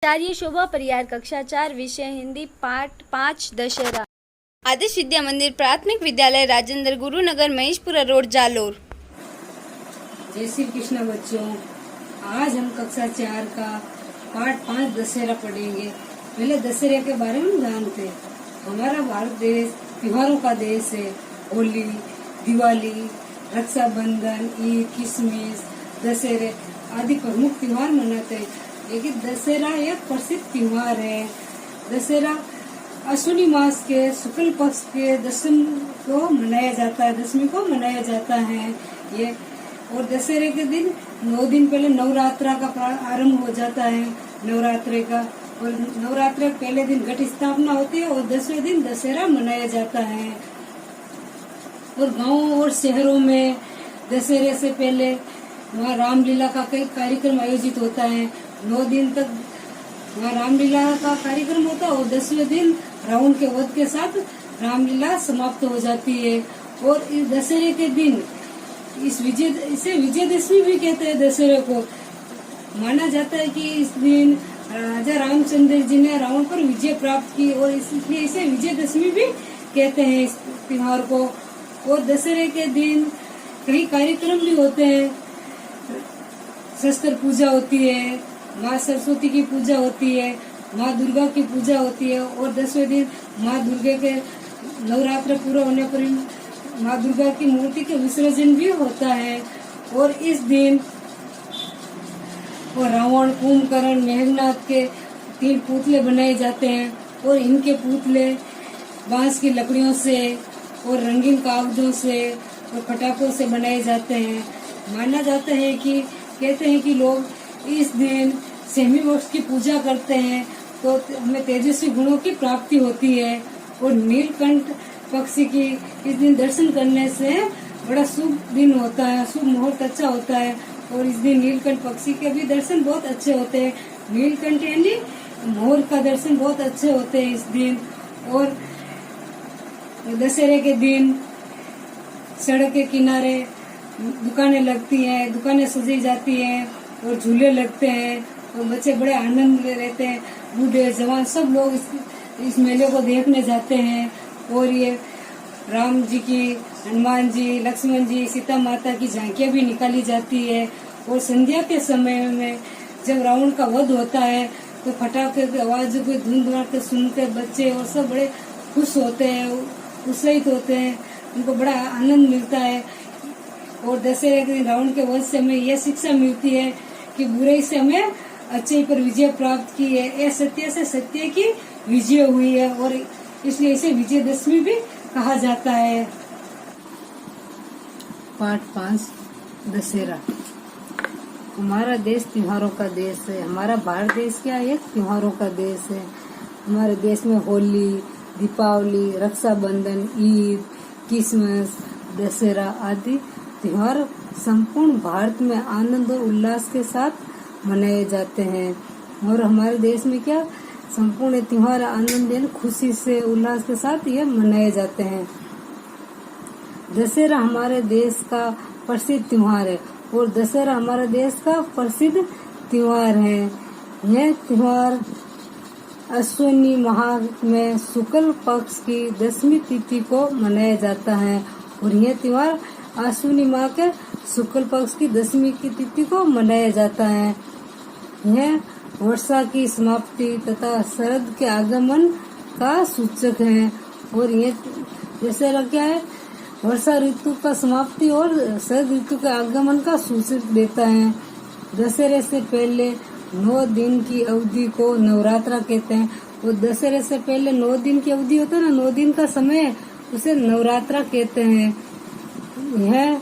आचार्य शोभा परियार कक्षा 4 विषय हिंदी पाठ 5 दशहरा। आदर्श विद्या मंदिर प्राथमिक विद्यालय राजेंद्र गुरुनगर महेशपुरा रोड जालोर। जय श्री कृष्ण बच्चों, आज हम कक्षा 4 का पाठ 5 दशहरा पढ़ेंगे। पहले दशहरे के बारे में जानते हैं। हमारा भारत देश त्योहारों का देश है। होली, दिवाली, रक्षाबंधन, ईद, क्रिसमस, दशहरे आदि प्रमुख त्योहार मनाते हैं। लेकिन दशहरा एक प्रसिद्ध त्योहार है। दशहरा अश्विनी मास के शुक्ल पक्ष के दशमी को मनाया जाता है। ये और दशहरे के दिन 9 दिन पहले नवरात्रा का आरंभ हो जाता है। नवरात्रे का और नवरात्रे के पहले दिन घट स्थापना होती है और 10वें दिन दशहरा मनाया जाता है। और गांवों और शहरों में दशहरे से पहले वहाँ रामलीला का कई कार्यक्रम आयोजित होता है। 9 दिन तक वहाँ रामलीला का कार्यक्रम होता है और 10वें दिन रावण के वध के साथ रामलीला समाप्त हो जाती है। और इस दशहरे के दिन इसे विजयदशमी भी कहते हैं। दशहरे को माना जाता है कि इस दिन राजा रामचंद्र जी ने रावण पर विजय प्राप्त की और इसलिए इसे विजयदशमी भी कहते हैं इस त्योहार को। और दशहरे के दिन कई कार्यक्रम भी होते हैं। शस्त्र पूजा होती है, माँ सरस्वती की पूजा होती है, माँ दुर्गा की पूजा होती है। और 10वें दिन माँ दुर्गा के नवरात्र पूरा होने पर माँ दुर्गा की मूर्ति के विसर्जन भी होता है। और इस दिन रावण, कुंभकर्ण, मेघनाथ के 3 पुतले बनाए जाते हैं और इनके पुतले बांस की लकड़ियों से और रंगीन कागजों से और पटाखों से बनाए जाते हैं। माना जाता है कि कहते हैं कि लोग इस दिन सेमी वृक्ष की पूजा करते हैं तो हमें तेजस्वी गुणों की प्राप्ति होती है। और नीलकंठ पक्षी की इस दिन दर्शन करने से बड़ा शुभ दिन होता है, शुभ मुहूर्त अच्छा होता है। और इस दिन नीलकंठ पक्षी के भी दर्शन बहुत अच्छे होते हैं। नीलकंठ यानी मोर का दर्शन बहुत अच्छे होते हैं इस दिन। और दशहरे के दिन सड़क के किनारे दुकानें लगती हैं, दुकानें सजी जाती हैं और झूले लगते हैं और बच्चे बड़े आनंद में रहते हैं। बूढ़े जवान सब लोग इस मेले को देखने जाते हैं। और ये राम जी की, हनुमान जी, लक्ष्मण जी, सीता माता की झांकियां भी निकाली जाती है। और संध्या के समय में जब रावण का वध होता है तो पटाखे की आवाज को धुन धुन सुनते बच्चे और सब बड़े खुश होते हैं, उत्साहित होते हैं, उनको बड़ा आनंद मिलता है। और दशहरे के दिन रावण के वध से हमें यह शिक्षा मिलती है कि बुराई से हमें अच्छाई पर विजय प्राप्त की है। यह सत्य से सत्य की विजय हुई है और इसलिए इसे विजयदशमी भी कहा जाता है। पाठ 5 दशहरा। हमारा देश त्योहारों का देश है। हमारा भारत देश क्या है? त्योहारों का देश है। हमारे देश में होली, दीपावली, रक्षाबंधन, ईद, क्रिसमस, दशहरा आदि त्योहार संपूर्ण भारत में आनंद और उल्लास के साथ मनाए जाते हैं। और हमारे देश में क्या संपूर्ण त्योहार आनंद, खुशी से, उल्लास के साथ ये मनाए जाते हैं। दशहरा हमारे देश का प्रसिद्ध त्योहार है और दशहरा हमारे देश का प्रसिद्ध त्योहार है। यह त्योहार अश्विनी माह में शुक्ल पक्ष की 10वीं तिथि को मनाया जाता है। और यह त्योहार अश्विनी माह के शुक्ल पक्ष की 10वीं की तिथि को मनाया जाता है। यह वर्षा की समाप्ति तथा शरद के आगमन का सूचक है। और यह दशहरा क्या है? वर्षा ऋतु का समाप्ति और शरद ऋतु के आगमन का सूचक देता है। दशहरे से पहले 9 दिन की अवधि को नवरात्रा कहते हैं। और दशहरे से पहले 9 दिन की अवधि होता है ना, 9 दिन का समय, उसे नवरात्रा कहते हैं। यह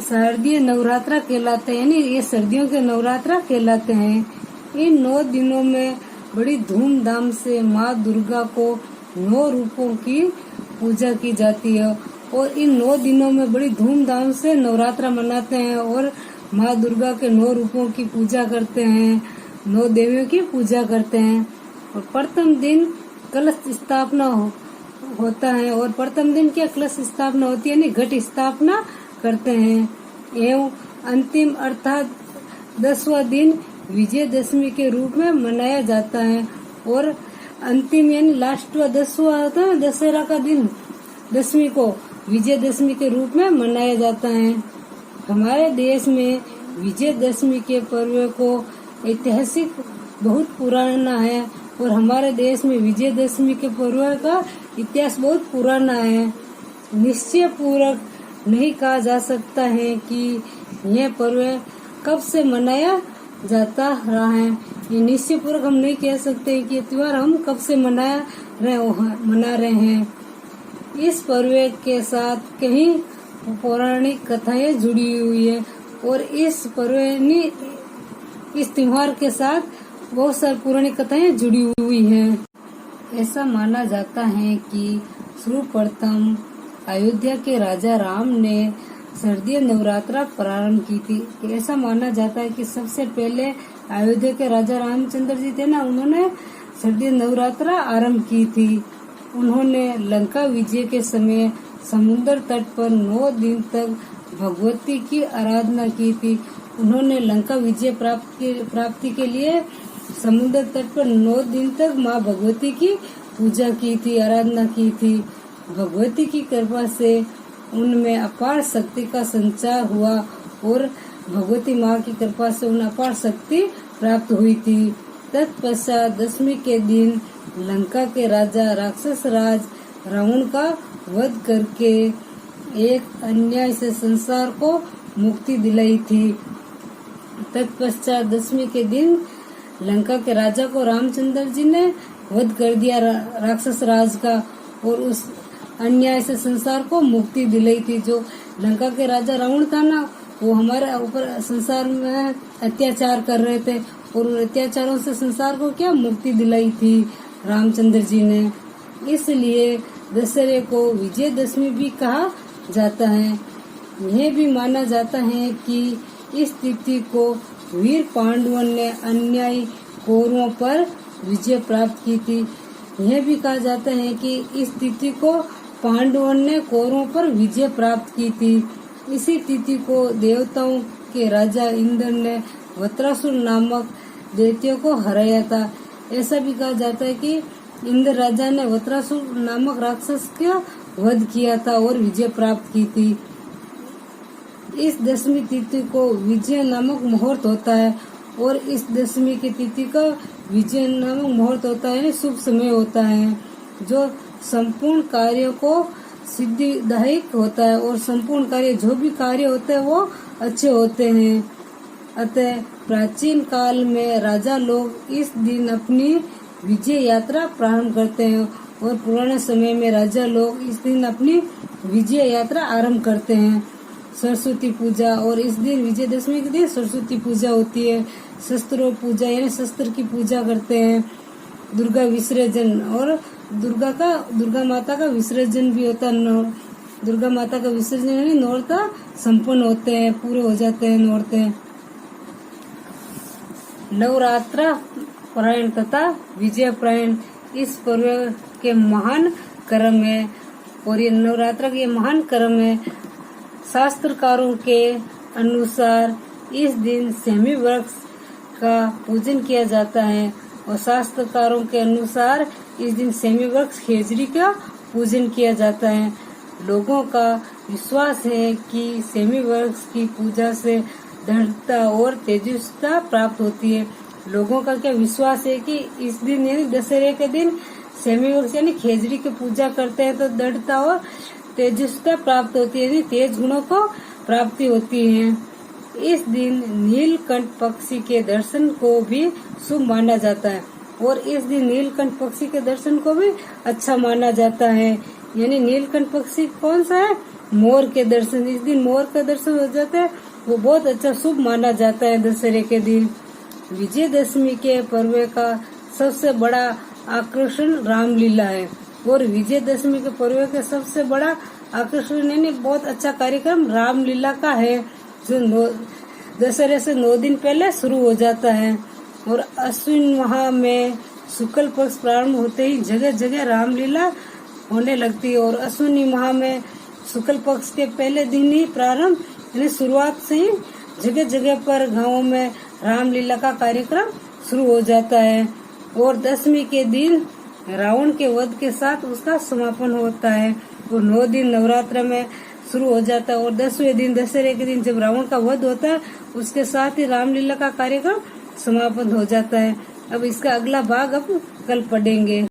शारदीय नवरात्रा कहलाते हैं, यानी ये सर्दियों के नवरात्रा कहलाते हैं। इन 9 दिनों में बड़ी धूमधाम से माँ दुर्गा को 9 रूपों की पूजा की जाती है। और इन 9 दिनों में बड़ी धूमधाम से नवरात्रा मनाते हैं और माँ दुर्गा के 9 रूपों की पूजा करते हैं, 9 देवियों की पूजा करते हैं। और प्रथम दिन कलश स्थापना होता है। और प्रथम दिन क्या कलश स्थापना होती है, यानी घट स्थापना करते हैं। एवं अंतिम अर्थात 10वां दिन विजयदशमी के रूप में मनाया जाता है। और अंतिम यानी लास्ट 10वां होता है दशहरा का दिन, दशमी को विजयदशमी के रूप में मनाया जाता है। हमारे देश में विजयदशमी के पर्व को ऐतिहासिक बहुत पुराना है और हमारे देश में विजयदशमी के पर्व का इतिहास बहुत पुराना है। निश्चय पूर्वक नहीं कहा जा सकता है कि यह पर्व कब से मनाया जाता रहा है। ये निश्चय पूर्वक हम नहीं कह सकते कि ये त्योहार हम कब से मना रहे हैं। इस पर्व के साथ कई पौराणिक कथाएं जुड़ी हुई है और इस त्योहार के साथ बहुत सारी पौराणिक कथाएं जुड़ी हुई हैं। ऐसा माना जाता है कि सर्वप्रथम अयोध्या के राजा राम ने शारदीय नवरात्रा प्रारंभ की थी। ऐसा माना जाता है कि सबसे पहले अयोध्या के राजा रामचंद्र जी थे ना, उन्होंने शारदीय नवरात्रा आरंभ की थी। उन्होंने लंका विजय के समय समुद्र तट पर 9 दिन तक भगवती की आराधना की थी। उन्होंने लंका विजय प्राप्ति के लिए समुद्र तट पर 9 दिन तक माँ भगवती की पूजा की थी, आराधना की थी। भगवती की कृपा से उनमें अपार शक्ति का संचार हुआ और भगवती माँ की कृपा से उन्हें अपार शक्ति प्राप्त हुई थी। तत्पश्चात दशमी के दिन लंका के राजा राक्षस राज रावण का वध करके एक अन्याय से संसार को मुक्ति दिलाई थी। तत्पश्चात दशमी के दिन लंका के राजा को रामचंद्र जी ने वध कर दिया राक्षस राज का और उस अन्याय से संसार को मुक्ति दिलाई थी। जो लंका के राजा रावण था ना, वो हमारे ऊपर संसार में अत्याचार कर रहे थे और उन अत्याचारों से संसार को क्या मुक्ति दिलाई थी रामचंद्र जी ने। इसलिए दशहरे को विजयदशमी भी कहा जाता है। यह भी माना जाता है कि इस तिथि को वीर पांडवों ने अन्यायी कौरवों पर विजय प्राप्त की थी। यह भी कहा जाता है कि इस तिथि को पांडवों ने कौरवों पर विजय प्राप्त की थी। इसी तिथि को देवताओं के राजा इंद्र ने वत्रासुर नामक दैत्य को हराया था। ऐसा भी कहा जाता है कि इंद्र राजा ने वत्रासुर नामक राक्षस का वध किया था और विजय प्राप्त की थी। इस दशमी तिथि को विजय नामक मुहूर्त होता है और इस दशमी की तिथि का विजय नामक मुहूर्त होता है, शुभ समय होता है जो संपूर्ण कार्य को सिद्धिदायक होता है और संपूर्ण कार्य जो भी कार्य होते हैं वो अच्छे होते हैं। अतः प्राचीन काल में राजा लोग इस दिन अपनी विजय यात्रा प्रारंभ करते हैं और पुराने समय में राजा लोग इस दिन अपनी विजय यात्रा आरंभ करते हैं। सरस्वती पूजा, और इस दिन विजयदशमी के दिन सरस्वती पूजा होती है। शस्त्रों पूजा यानी शस्त्र की पूजा करते हैं। दुर्गा विसर्जन और दुर्गा माता का विसर्जन भी होता है। दुर्गा माता का विसर्जन यानी नौरता संपन्न होते हैं, पूरे हो जाते हैं नौरते। नवरात्रा पारायण तथा विजय पारायण इस पर्व के महान कर्म है और ये नवरात्रा के महान कर्म है। शास्त्रकारों के अनुसार इस दिन सेमी वृक्ष का पूजन किया जाता है और शास्त्रकारों के अनुसार इस दिन सेमी वृक्ष खेजड़ी का पूजन किया जाता है। लोगों का विश्वास है कि सेमी वृक्ष की पूजा से दृढ़ता और तेजस्विता प्राप्त होती है। लोगों का क्या विश्वास है कि इस दिन यानी दशहरे के दिन सेमी वृक्ष यानी खेजड़ी की पूजा करते हैं तो दृढ़ता और तेजस्विता प्राप्त होती है, यानी तेज गुणों को प्राप्ति होती है। इस दिन नीलकंठ पक्षी के दर्शन को भी शुभ माना जाता है और इस दिन नीलकंठ पक्षी के दर्शन को भी अच्छा माना जाता है। यानी नीलकंठ पक्षी कौन सा है? मोर के दर्शन। इस दिन मोर का दर्शन हो जाता है, वो बहुत अच्छा शुभ माना जाता है दशहरे के दिन। विजयदशमी के पर्व का सबसे बड़ा आकर्षण रामलीला है और विजयदशमी के पर्व का सबसे बड़ा आकर्षण यानी बहुत अच्छा कार्यक्रम रामलीला का है जो दशहरे से 9 दिन पहले शुरू हो जाता है और अश्विन माह में शुक्ल पक्ष प्रारंभ होते ही जगह जगह रामलीला होने लगती है और अश्विनी माह में शुक्ल पक्ष के पहले दिन ही प्रारंभ यानी शुरुआत से ही जगह जगह पर गांवों में रामलीला का कार्यक्रम शुरू हो जाता है और 10वीं के दिन रावण के वध के साथ उसका समापन होता है और 9 दिन नवरात्र में शुरू हो जाता है और 10वें दिन दशहरे के दिन जब रावण का वध होता है उसके साथ ही रामलीला का कार्यक्रम समापन हो जाता है। अब इसका अगला भाग अब कल पढ़ेंगे।